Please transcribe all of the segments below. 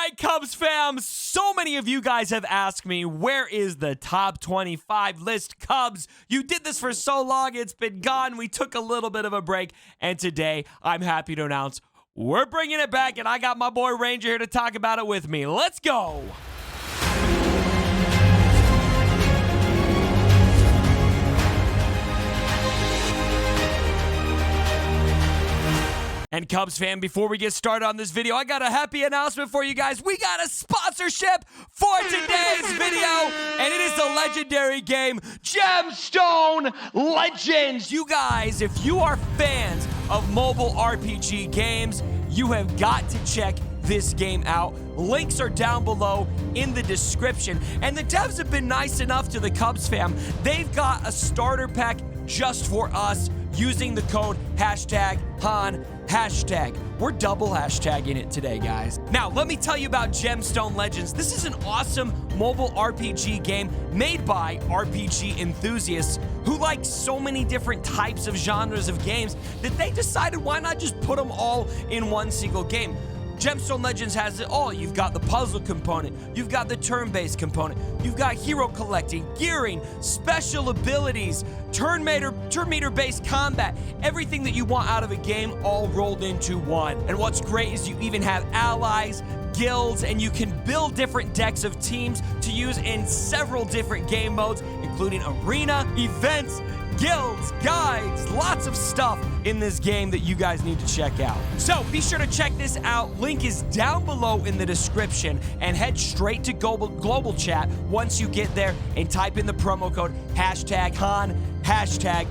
right, Cubs fam, so many of you guys have asked me, where is the top 25 list? Cubs, you did this for so long, it's been gone. We took a little bit of a break, and today I'm happy to announce we're bringing it back, and I got my boy Ranger here to talk about it with me. Let's go. And Cubs fan, before we get started on this video, I got a happy announcement for you guys. We got a sponsorship for today's video, and it is the legendary game, Gemstone Legends. You guys, if you are fans of mobile RPG games, you have got to check this game out. Links are down below in the description. And the devs have been nice enough to the Cubs fam. They've got a starter pack just for us using the code #Han#. We're double hashtagging it today, guys. Now, let me tell you about Gemstone Legends. This is an awesome mobile RPG game made by RPG enthusiasts who like so many different types of genres of games that they decided why not just put them all in one single game. Gemstone Legends has it all. You've got the puzzle component, you've got the turn-based component, you've got hero collecting, gearing, special abilities, turn meter-based combat, everything that you want out of a game all rolled into one. And what's great is you even have allies, guilds, and you can build different decks of teams to use in several different game modes, including arena, events, guilds, guides, lots of stuff in this game that you guys need to check out. So be sure to check this out. Link is down below in the description, and head straight to global chat once you get there and type in the promo code #Han#,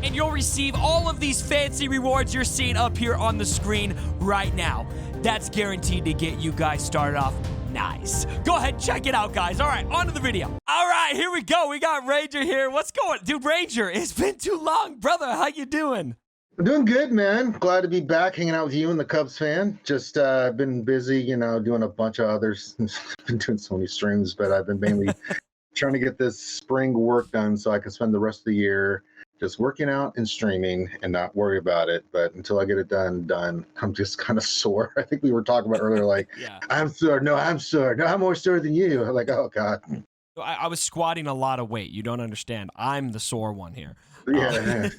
and you'll receive all of these fancy rewards you're seeing up here on the screen right now. That's guaranteed to get you guys started off nice. Go ahead, check it out, guys. All right, on to the video. All right, here we go. We got Ranger here. What's going on? Dude, Ranger, it's been too long. Brother, how you doing? I'm doing good, man. Glad to be back hanging out with you and the Cubs fan. Just been busy, doing a bunch of others. Been doing so many streams, but I've been mainly trying to get this spring work done so I can spend the rest of the year just working out and streaming and not worry about it. But until I get it done, I'm just kind of sore. I think we were talking about earlier, like, yeah. I'm sore. No, I'm sore. No, I'm more sore than you. I'm like, oh, God. I was squatting a lot of weight. You don't understand. I'm the sore one here. Yeah.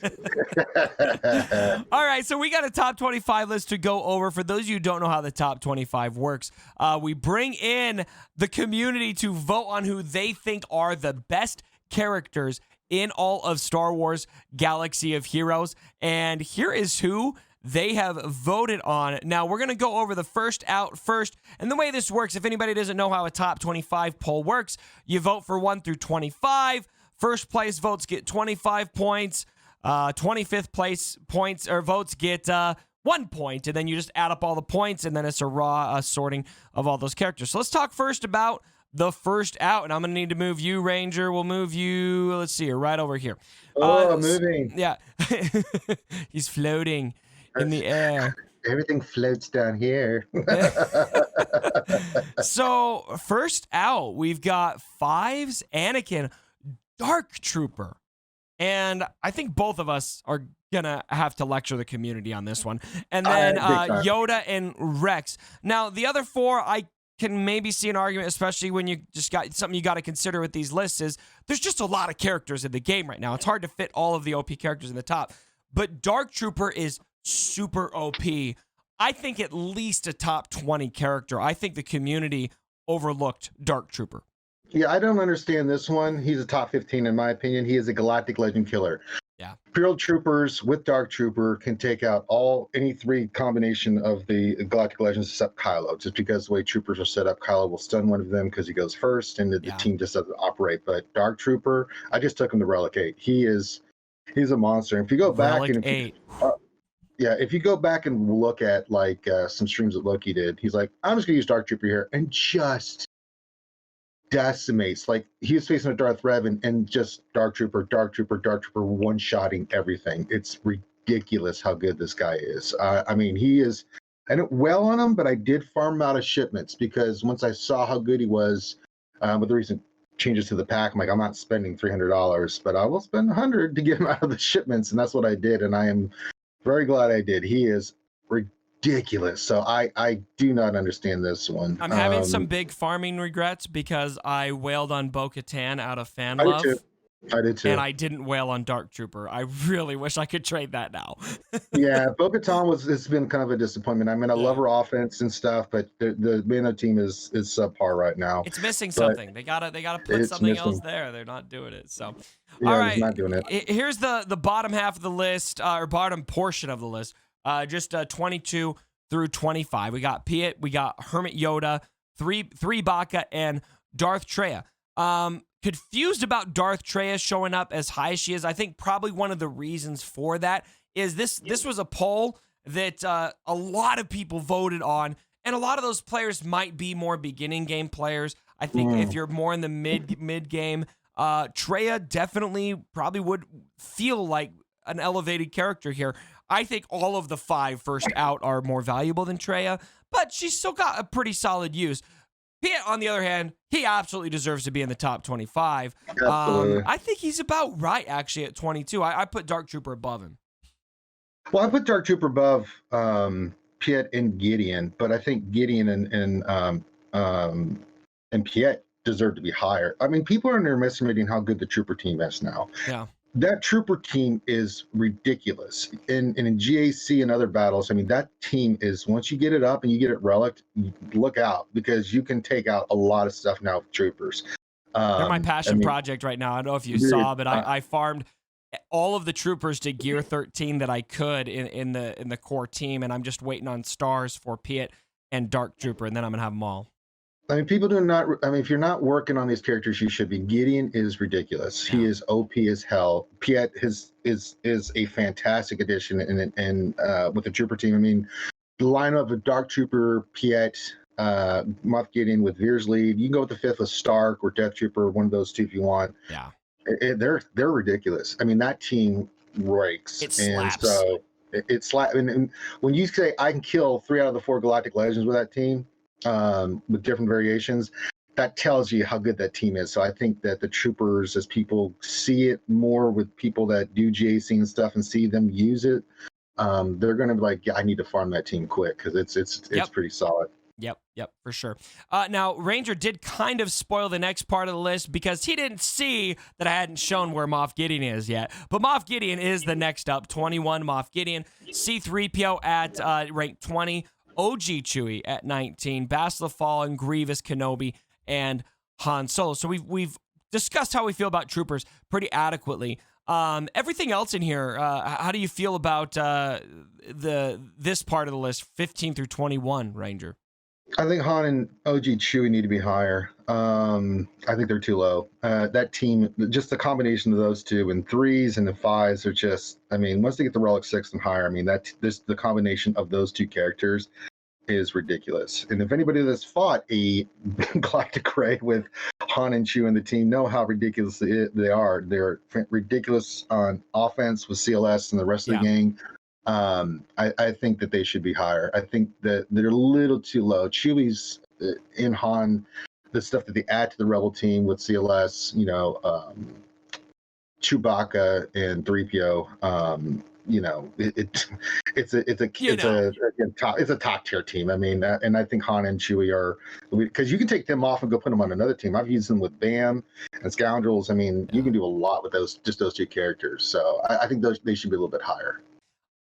All right, so we got a top 25 list to go over. For those of you who don't know how the top 25 works, we bring in the community to vote on who they think are the best characters in all of Star Wars Galaxy of Heroes. And here is who they have voted on. Now, we're going to go over the first out first. And the way this works, if anybody doesn't know how a top 25 poll works, you vote for 1 through 25. First place votes get 25 points. 25th place points or votes get 1 point. And then you just add up all the points, and then it's a raw sorting of all those characters. So let's talk first about the first out, and I'm going to need to move you, Ranger. We'll move you, let's see here, right over here. Oh, moving. Yeah. He's floating in the air. Everything floats down here. So, first out, we've got Fives Anakin, Dark Trooper. And I think both of us are going to have to lecture the community on this one. And then Yoda and Rex. Now, the other four, I can maybe see an argument, especially when you just got something you got to consider with these lists is there's just a lot of characters in the game right now. It's hard to fit all of the OP characters in the top, but Dark Trooper is super OP. I think at least a top 20 character. I think the community overlooked Dark Trooper. Yeah, I don't understand this one. He's a top 15 in my opinion. He is a galactic legend killer. Yeah. Imperial troopers with Dark Trooper can take out any three combination of the Galactic Legends except Kylo. Just because the way troopers are set up, Kylo will stun one of them because he goes first, and the team just doesn't operate. But Dark Trooper, I just took him to Relic 8. He's a monster. And if you go back and if you go back and look at like some streams that Loki did, he's like, I'm just gonna use Dark Trooper here, and just decimates. Like, he was facing a Darth Rev and just Dark Trooper one-shotting everything. It's ridiculous how good this guy is. I mean, he is, I don't well on him, but I did farm him out of shipments because once I saw how good he was with the recent changes to the pack, I'm like, I'm not spending $300, but I will spend $100 to get him out of the shipments, and that's what I did, and I am very glad I did. He is ridiculous. So I do not understand this one. I'm having some big farming regrets because I wailed on Bo-Katan out of fan I did love. too. I did too. And I didn't wail on Dark Trooper. I really wish I could trade that now. Yeah, Bo-Katan it's been kind of a disappointment. I mean, I love her offense and stuff, but the Mano team is subpar right now. It's missing something. They gotta put something else there. They're not doing it. So, yeah, all right, not doing it. Here's the bottom half of the list, or bottom portion of the list. Just 22 through 25. We got Piet, we got Hermit Yoda, three Baka, and Darth Traya. Confused about Darth Traya showing up as high as she is. I think probably one of the reasons for that is this was a poll that a lot of people voted on, and a lot of those players might be more beginning game players. I think if you're more in the mid game, Traya definitely probably would feel like an elevated character here. I think all of the 5 first out are more valuable than Traya, but she's still got a pretty solid use. Piet, on the other hand, he absolutely deserves to be in the top 25. I think he's about right, actually, at 22. I put Dark Trooper above him. Well, I put Dark Trooper above Piet and Gideon, but I think Gideon and Piet deserve to be higher. I mean, people are underestimating how good the Trooper team is now. Yeah. That Trooper team is ridiculous. In GAC and other battles, I mean, that team is, once you get it up and you get it relicked, look out, because you can take out a lot of stuff now with Troopers. They're my passion project right now. I don't know if you saw, but I farmed all of the Troopers to gear 13 that I could in the core team, and I'm just waiting on stars for Piet and Dark Trooper, and then I'm going to have them all. I mean, people do not. I mean, if you're not working on these characters, you should be. Gideon is ridiculous. Yeah. He is OP as hell. Piet is a fantastic addition, and with the Trooper team. I mean, the lineup of Dark Trooper, Piet, Moff Gideon with Veer's lead. You can go with the 5th with Stark or Death Trooper, one of those 2 if you want. Yeah, they're ridiculous. I mean, that team rakes. It slaps. And so it slaps. And when you say I can kill 3 out of the 4 Galactic Legends with that team, with different variations, that tells you how good that team is. So I think that the Troopers, as people see it more with people that do GAC and stuff and see them use it, they're going to be like, yeah, I need to farm that team quick, because it's pretty solid. Yep, for sure. Now, Ranger did kind of spoil the next part of the list because he didn't see that I hadn't shown where Moff Gideon is yet. But Moff Gideon is the next up, 21 Moff Gideon, C-3PO at rank 20, OG Chewie at 19, Bastila Fallen, Grievous, Kenobi, and Han Solo. So we've discussed how we feel about Troopers pretty adequately. Everything else in here, how do you feel about this part of the list, 15 through 21, Ranger? I think Han and OG Chewie need to be higher. I think they're too low. That team, just the combination of those two and 3s and the 5s are just, I mean, once they get the Relic 6 and higher, I mean, the combination of those 2 characters is ridiculous. And if anybody that's fought a Galactic Raid with Han and Chewie and the team know how ridiculous they are. They're ridiculous on offense with CLS and the rest of the gang. I think that they should be higher. I think that they're a little too low. Chewie's in Han, the stuff that they add to the Rebel team with CLS, Chewbacca and 3PO, it's a top tier team. I mean, and I think Han and Chewie are, because you can take them off and go put them on another team. I've used them with BAM and Scoundrels. I mean, you can do a lot with those 2 characters. So I think they should be a little bit higher.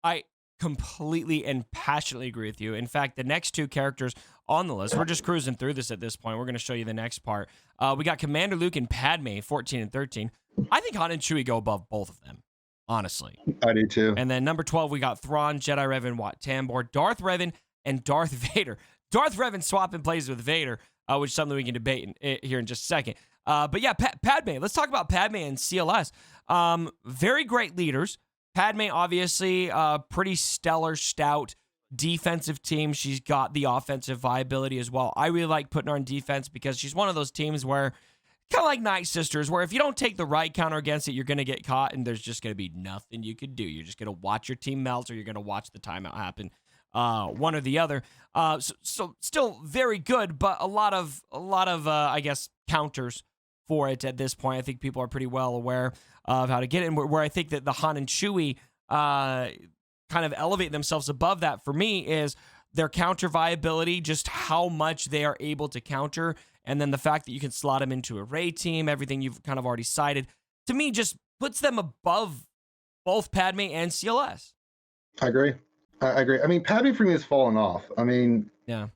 I completely and passionately agree with you. In fact, the next 2 characters on the list, we're just cruising through this at this point. We're going to show you the next part. We got Commander Luke and Padme, 14 and 13. I think Han and Chewie go above both of them, honestly. I do too. And then number 12, we got Thrawn, Jedi Revan, Wat Tambor, Darth Revan, and Darth Vader. Darth Revan swapping plays with Vader, which is something we can debate here in just a second. But yeah, Padme. Let's talk about Padme and CLS. Very great leaders. Padme, obviously, pretty stellar, stout defensive team. She's got the offensive viability as well. I really like putting her on defense because she's one of those teams where, kind of like Night Sisters, where if you don't take the right counter against it, you're going to get caught, and there's just going to be nothing you could do. You're just going to watch your team melt, or you're going to watch the timeout happen, one or the other. So still very good, but a lot of I guess, counters for it at this point. I think people are pretty well aware of how to get it, and where I think that the Han and Chewie kind of elevate themselves above that for me is their counter viability, just how much they are able to counter, and then the fact that you can slot them into a Rey team, everything you've kind of already cited, to me just puts them above both Padme and CLS. I agree. I agree. I mean, Padme for me has fallen off. I mean, yeah.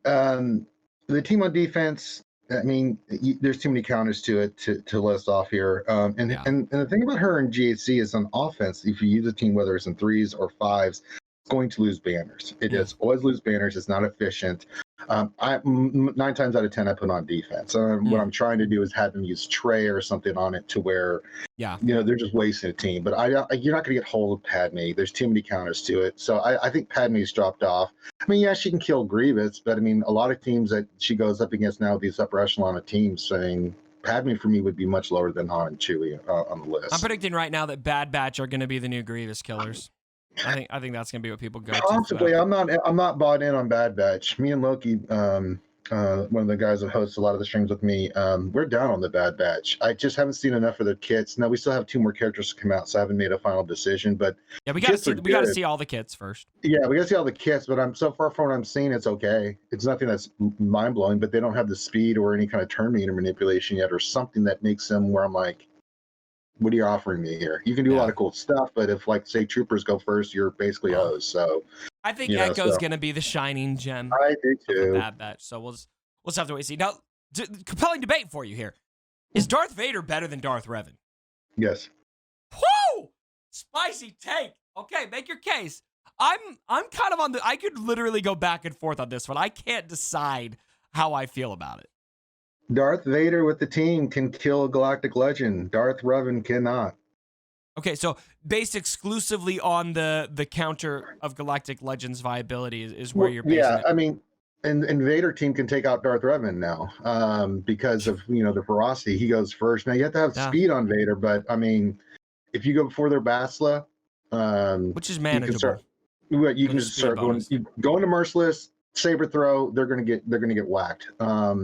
The team on defense, I mean, there's too many counters to it to list off here. And the thing about her in GHC is on offense, if you use a team, whether it's in 3s or 5s, it's going to lose banners. It is always lose banners. It's not efficient. 9 times out of 10, I put on defense. What I'm trying to do is have them use Trey or something on it to where, they're just wasting a team. But you're not going to get hold of Padme. There's too many counters to it. So I think Padme's dropped off. I mean, yeah, she can kill Grievous, but I mean, a lot of teams that she goes up against now, these upper echelon of teams, saying Padme for me would be much lower than Han and Chewie on the list. I'm predicting right now that Bad Batch are going to be the new Grievous killers. I think that's gonna be what people go to. Possibly, I'm not bought in on Bad Batch. Me and Loki, one of the guys that hosts a lot of the streams with me, we're down on the Bad Batch. I just haven't seen enough of their kits. Now we still have 2 more characters to come out, so I haven't made a final decision. But yeah, we got to see all the kits first. Yeah, we got to see all the kits. But I'm so far from what I'm seeing, it's okay. It's nothing that's mind blowing, but they don't have the speed or any kind of turn meter manipulation yet, or something that makes them where I'm like, what are you offering me here? You can do a lot of cool stuff, but if, like, say, troopers go first, you're basically hosed. So I think Echo's going to be the shining gem. I do too. Bad Batch. So we'll just have to wait and see. Now, compelling debate for you here. Is Darth Vader better than Darth Revan? Yes. Whoo! Spicy take. Okay, make your case. I'm kind of on I could literally go back and forth on this one. I can't decide how I feel about it. Darth Vader with the team can kill a galactic legend. Darth Revan cannot. Okay, so based exclusively on the counter of galactic legends viability is where you're basing it. I mean, and Vader team can take out Darth Revan now because of the ferocity. He goes first. Now you have to have speed on Vader, but I mean, if you go before their Basla, which is manageable, you can just start going. You go into merciless. Saber throw, they're gonna get whacked.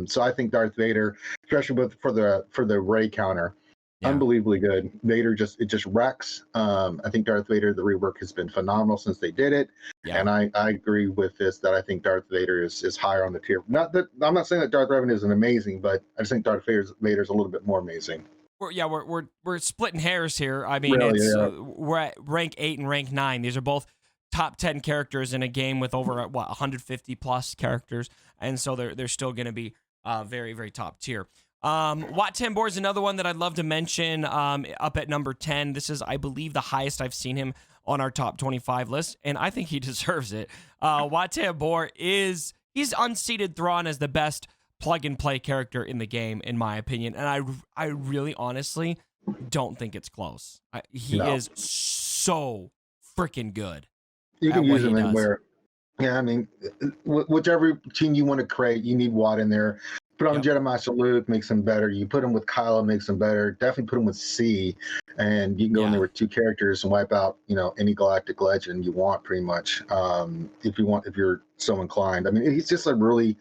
So I think Darth Vader, especially for the Rey counter, unbelievably good. Vader just wrecks. I think Darth Vader, the rework has been phenomenal since they did it, and I agree with this that I think Darth Vader is higher on the tier. Not that I'm not saying that Darth Revan isn't amazing, but I just think Darth Vader's a little bit more amazing. We're splitting hairs here. I mean, really, we're at rank 8 and rank 9. These are both top 10 characters in a game with over 150 plus characters, and so they're still going to be very, very top tier. Wat Tambor is another one that I'd love to mention, up at number 10. This is, I believe, the highest I've seen him on our top 25 list, and I think he deserves it. Wat Tambor he's unseated Thrawn as the best plug and play character in the game, in my opinion, and I really honestly don't think it's close. He is so freaking good. You can use him anywhere. Yeah, I mean, whichever team you want to create, you need Watt in there. Put on Jedi Master Luke, makes him better. You put him with Kylo, makes him better. Definitely put him with C, and you can go in there with 2 characters and wipe out, any galactic legend you want, pretty much. If you're so inclined. I mean, he's just a really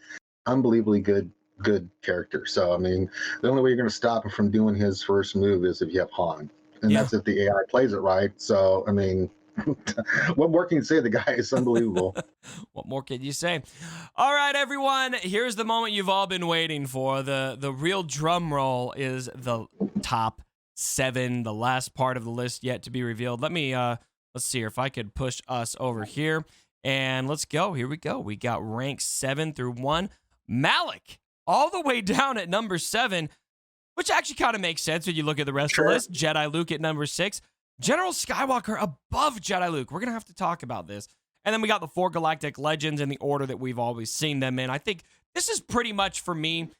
unbelievably good character. So, I mean, the only way you're going to stop him from doing his first move is if you have Han, and that's if the AI plays it right. So, I mean. What more can you say? The guy is unbelievable. What more can you say? All right, everyone. Here's the moment you've all been waiting for. The real drum roll is the top 7, the last part of the list yet to be revealed. Let's see here if I could push us over here. And let's go. Here we go. We got rank 7 through 1. Malik, all the way down at number 7, which actually kind of makes sense when you look at the rest of the list. Jedi Luke at number 6. General Skywalker above Jedi Luke. We're going to have to talk about this. And then we got the 4 Galactic Legends in the order that we've always seen them in. I think this is pretty much, for me,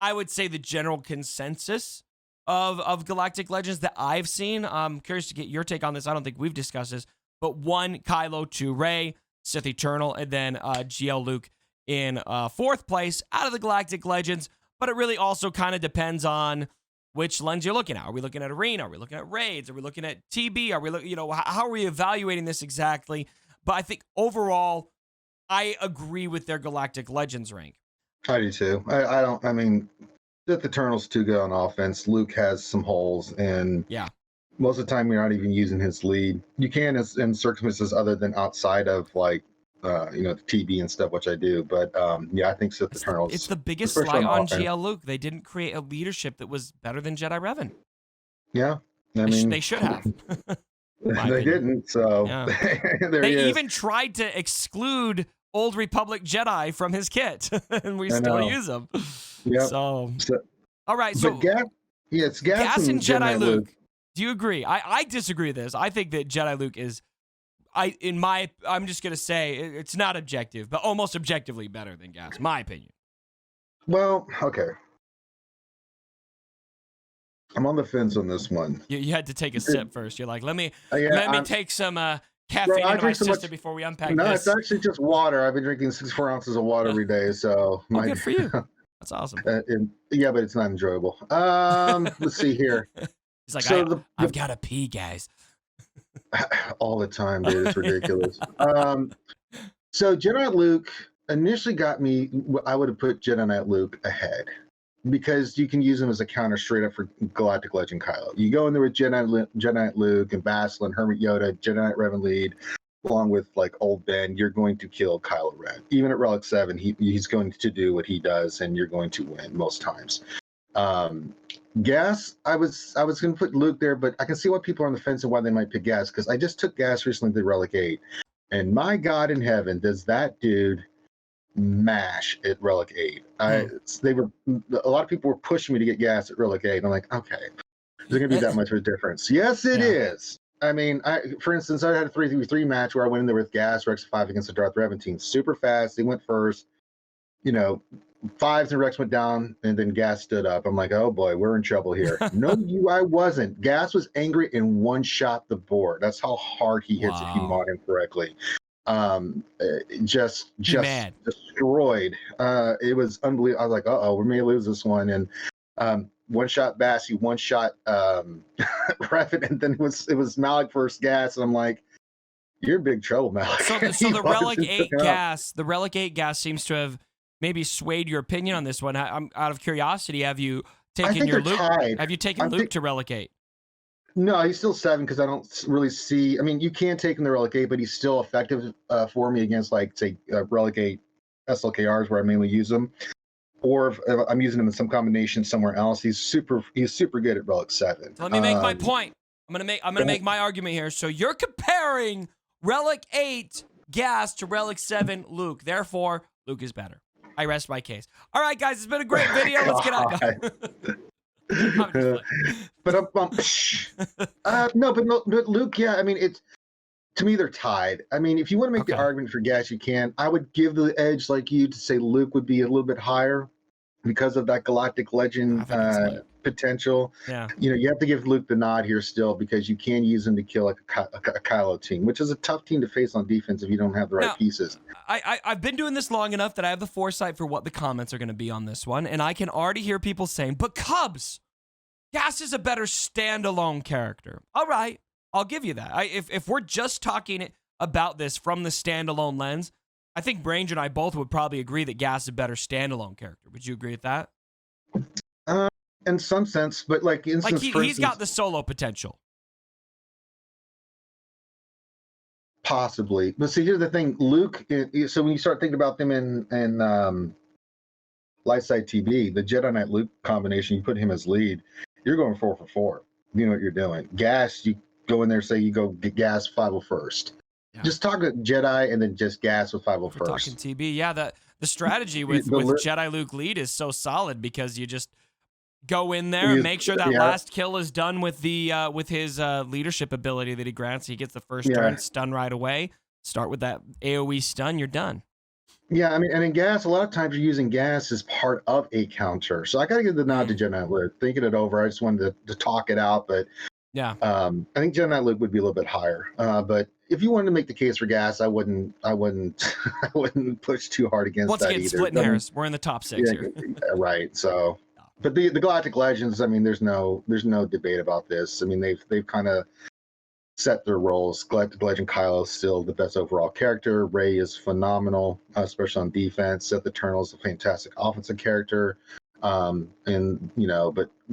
I would say the general consensus of Galactic Legends that I've seen. I'm curious to get your take on this. I don't think we've discussed this. But 1, Kylo, 2, Rey, Sith Eternal, and then GL Luke in 4th place out of the Galactic Legends. But it really also kind of depends on which lens you're looking at. Are we looking at Arena? Are we looking at Raids? Are we looking at TB? Are we looking, how are we evaluating this exactly? But I think overall, I agree with their Galactic Legends rank. I do too. I mean, Sith Eternal's too good on offense. Luke has some holes, and most of the time you're not even using his lead. You can in circumstances other than outside of like the TB and stuff, which I do. But yeah, I think Sith Eternals. It's the biggest especially slight on offense. GL Luke. They didn't create a leadership that was better than Jedi Revan. Yeah, I mean they should have. They didn't. So yeah. they even tried to exclude Old Republic Jedi from his kit, and we still use them. Yeah. So all right. So it's Gas and Jedi Luke. Do you agree? I disagree with this. I think that Jedi Luke is, I'm just gonna say it's not objective, but almost objectively better than Gas. My opinion. Well, okay. I'm on the fence on this one. You had to take a sip first. You're like, let me take some caffeine into my system before we unpack this. No, it's actually just water. I've been drinking 64 ounces of water every day, so good for you. That's awesome. Yeah, but it's not enjoyable. Let's see here. He's like, so I've got to pee, guys. All the time, dude. It's ridiculous. So Jedi Luke initially got me. I would have put Jedi Knight Luke ahead, because you can use him as a counter straight up for Galactic Legend Kylo. You go in there with Jedi Knight Luke and Baslan, Hermit Yoda, Jedi Knight Revan Lead, along with like Old Ben, you're going to kill Kylo Ren. Even at Relic 7, he's going to do what he does, and you're going to win most times. Gas, I was going to put Luke there, but I can see why people are on the fence and why they might pick Gas, because I just took Gas recently to Relic 8, and my God in heaven, does that dude mash at Relic 8. A lot of people were pushing me to get Gas at Relic 8. I'm like, okay, there's gonna be that much of a difference. Yes, it is. I mean, for instance, I had a 3-3 match where I went in there with Gas Rex 5 against the Darth Revan team. Super fast. They went first. 5s and Rex went down, and then Gas stood up. I'm like, oh boy, we're in trouble here. No, I wasn't. Gas was angry and one-shot the board. That's how hard he hits if you mod him correctly. Just destroyed. It was unbelievable. I was like, uh-oh, we may lose this one. And one-shot Bassi, one-shot Revan, and then it was Malik versus Gas, and I'm like, you're in big trouble, Malik. So the Relic 8 Gas seems to have maybe swayed your opinion on this one. I'm out of curiosity, have you taken Luke to Relic 8? No, he's still 7 because I don't really see. I mean, you can take him to Relic 8, but he's still effective for me against, like, say, Relic 8 SLKRs where I mainly use them, or if I'm using him in some combination somewhere else. He's super good at Relic 7. So let me make my point. I'm gonna make my argument here. So you're comparing Relic 8 Gas to Relic 7 Luke. Therefore, Luke is better. I rest my case. All right, guys, it's been a great video. Let's get on. But Luke, yeah, I mean, to me, they're tied. I mean, if you want to make the argument for Gas, you can. I would give the edge, like you, to say Luke would be a little bit higher because of that Galactic Legend potential. Yeah, you have to give Luke the nod here still, because you can use him to kill like a Kylo team, which is a tough team to face on defense if you don't have the right pieces. I've been doing this long enough that I have the foresight for what the comments are going to be on this one, and I can already hear people saying, but Cubs, Gas is a better standalone character. All right, I'll give you that. If we're just talking about this from the standalone lens, I think Branger and I both would probably agree that Gas is a better standalone character. Would you agree with that? In some sense, but like he's got the solo potential. Possibly. But see, here's the thing, Luke, so when you start thinking about them in Lightside TB, the Jedi Knight Luke combination, you put him as lead, you're going 4 for 4. You know what you're doing. Gas, you go in there, say you go get Gas 501st. Yeah. Just talk Jedi and then just Gas with 501st. We're talking TB. Yeah, the strategy with Jedi Luke lead is so solid, because you just go in there and make sure that last kill is done with his leadership ability that he grants. He gets the first turn, stun right away. Start with that AoE stun, you're done. Yeah, I mean, and in Gas, a lot of times you're using Gas as part of a counter. So I got to give the nod to Jedi Knight Luke. Thinking it over, I just wanted to talk it out, but yeah, I think Jedi Knight Luke would be a little bit higher. But if you wanted to make the case for Gas, I wouldn't push too hard against that either. Once again, splitting hairs. We're in the top 6 here. Right. So, but the Galactic Legends, I mean, there's no debate about this. I mean, they've kind of set their roles. Galactic Legend Kylo is still the best overall character. Rey is phenomenal, especially on defense. Sith Eternal is a fantastic offensive character. But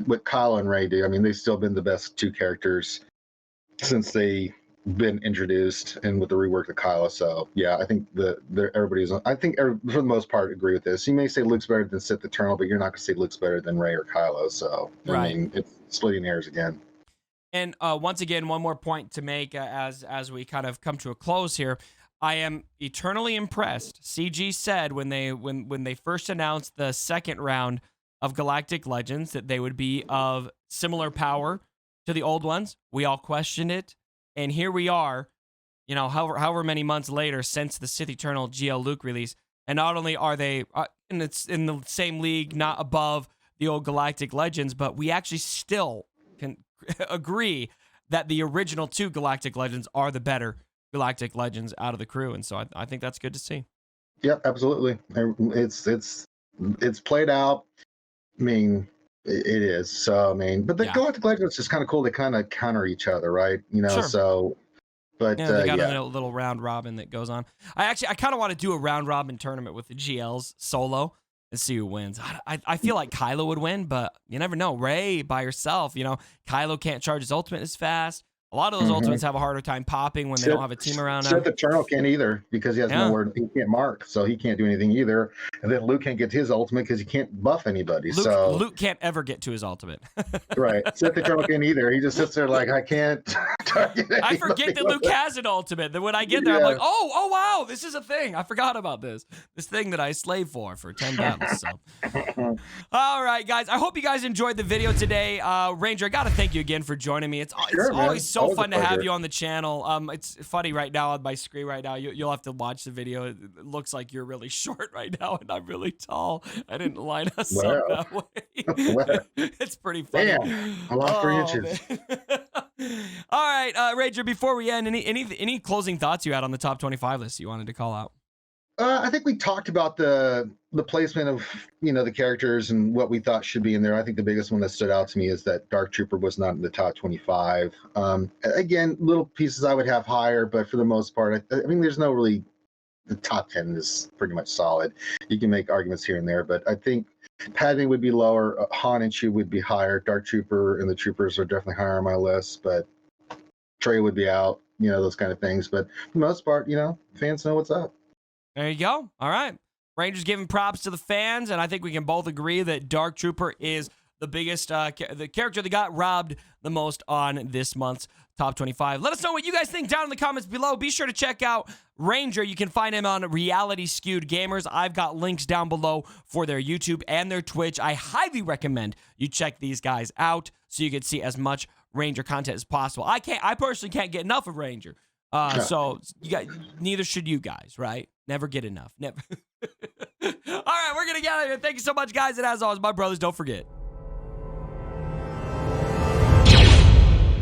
what Kylo and Rey do, I mean, they've still been the best 2 characters since they been introduced and with the rework of Kylo. So yeah, I think everybody's. I think for the most part agree with this. You may say Luke's better than Sith Eternal, but you're not going to say Luke's better than Rey or Kylo. So I mean, it's splitting hairs again. And once again, one more point to make as we kind of come to a close here. I am eternally impressed. CG said when they first announced the second round of Galactic Legends that they would be of similar power to the old ones. We all questioned it. And here we are, you know, however many months later since the Sith Eternal GL Luke release. And not only are they in the same league, not above the old Galactic Legends, but we actually still can agree that the original two Galactic Legends are the better Galactic Legends out of the crew. And so I think that's good to see. Yep, absolutely. It's played out. I mean, it is. So I mean, but the Galactic Legends is just kind of cool. They kind of counter each other, right? You know, so. But yeah, they got a little round robin that goes on. I kind of want to do a round robin tournament with the GLs solo and see who wins. I feel like Kylo would win, but you never know. Rey by herself, you know, Kylo can't charge his ultimate as fast. A lot of those ultimates have a harder time popping when they don't have a team around him. Sith Eternal can't either because he has nowhere. He can't mark, so he can't do anything either. And then Luke can't get to his ultimate because he can't buff anybody. Luke can't ever get to his ultimate. Right. Sith Eternal can't either. He just sits there like, I can't target anybody. I forget that Luke has an ultimate. Then when I get there, I'm like, oh wow, this is a thing. I forgot about this thing that I slave for 10 battles. So, all right, guys. I hope you guys enjoyed the video today. Ranger, I gotta thank you again for joining me. It's always so fun to have you on the channel. It's funny right now on my screen right now. You'll have to watch the video. It looks like you're really short right now, and I'm really tall. I didn't line us up that way. It's pretty funny. Damn, I lost 3 inches. All right, Ranger. Before we end, any closing thoughts you had on the top 25 list you wanted to call out? I think we talked about the placement of, you know, the characters and what we thought should be in there. I think the biggest one that stood out to me is that Dark Trooper was not in the top 25. Again, little pieces I would have higher, but for the most part, I mean, there's no really, the top 10 is pretty much solid. You can make arguments here and there, but I think Padme would be lower, Han and Chewie would be higher, Dark Trooper and the Troopers are definitely higher on my list, but Trey would be out, you know, those kind of things. But for the most part, you know, fans know what's up. There you go. All right. Rangers giving props to the fans, and I think we can both agree that Dark Trooper is the biggest, the character that got robbed the most on this month's Top 25. Let us know what you guys think down in the comments below. Be sure to check out Ranger. You can find him on Reality Skewed Gamers. I've got links down below for their YouTube and their Twitch. I highly recommend you check these guys out so you can see as much Ranger content as possible. I personally can't get enough of Ranger. So neither should you guys, right? Never get enough. Never. All right, we're going to get out of here. Thank you so much, guys. And as always, my brothers, don't forget.